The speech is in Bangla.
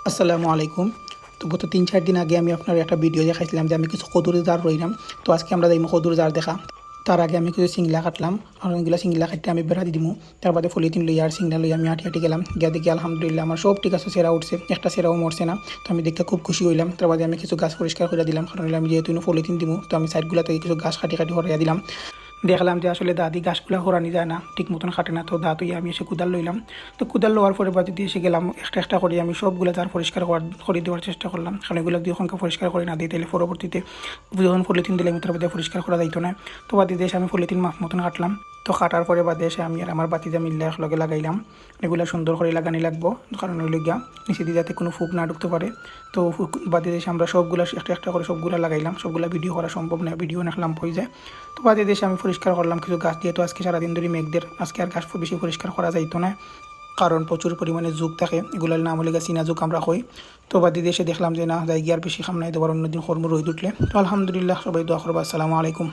আসসালামু আলাইকুম। তো গত ৩-৪ দিন আগে আমি আপনার একটা ভিডিও দেখাইছিলাম যে আমি কিছু কদুরের জার রইলাম। তো আজকে আমরা যাইমু কদুর জার দেখা। তার আগে আমি কিছু সিংলা কাটলাম। আর ওইগুলা সিংলা কাটতে আমি বেড়া দিয়ে দিমু। তার বাদে পলিথিন লইয়া আর সিংলা লইয়া আমি হাঁটি গেলাম। গিয়া দেখি আলহামদুলিল্লাহ আমার সব ঠিক আছে, সেরা উঠছে। একটা সেরাও মরছে না। তো আমি দেখতে খুব খুশি হইলাম। তার বাদে আমি কিছু গাছ পরিষ্কার করে দিলাম। কারণ আমি যেহেতু পলিথিন দিমু, তো আমি সাইডগুলা থেকে কিছু গাছ কাটি হরাইয়া দিলাম। দেখলাম যে আসলে দাদি গাছগুলা হরানি যায় না, ঠিক মতন কাটে না। তো দাঁতই আমি এসে কুদাল লইলাম। তো কুদাল লওয়ার পরে বাদি দিয়ে এসে গেলাম একটা করে আমি সবগুলো তার পরিষ্কার করে দেওয়ার চেষ্টা করলাম। কারণ এগুলো দিয়ে ওখানকে পরিষ্কার করে না দিই তাহলে পরবর্তীতে যখন পলিথিন দিলে আমি তার বাদে পরিষ্কার করা যাইতো না। তো বাদি দিয়ে এসে আমি পলিথিন মাপ মতন কাটলাম। তো কাটার পরে বাদে এসে আমি আর আমার বাতিজা মিললে একলগে লাগাইলাম। এগুলো সুন্দর করে লাগানি লাগবো, কারণ ওই গিয়া নিচে দিয়ে যাতে কোনো ফুক না ঢুকতে পারে। তো বাদি দিয়ে আমরা সবগুলো একটা করে সবগুলো লাগাইলাম। সবগুলো ভিডিও করা সম্ভব না, ভিডিও অনেক লাম্প হয়ে যায়। তো বাদে দেশে আমি পরিষ্কার করলাম কিছু গাছ দিয়ে। তো আজকে সারাদিন ধরে মেঘদের, আজকে আর গাছ বেশি পরিষ্কার করা যাইতো না, কারণ প্রচুর পরিমাণে যুগ থাকে। এগুলোর নাম হলে চীনা যুগ আমরা হই। তো বাদি দেশে দেখলাম যে না যাই গিয়ে আর বেশি খাম নাই, দেওয়ার অন্যদিন কর্ম রোদ উঠলে। তো আলহামদুলিল্লাহ, সবাই দোয়া করবা। আসসালামু আলাইকুম।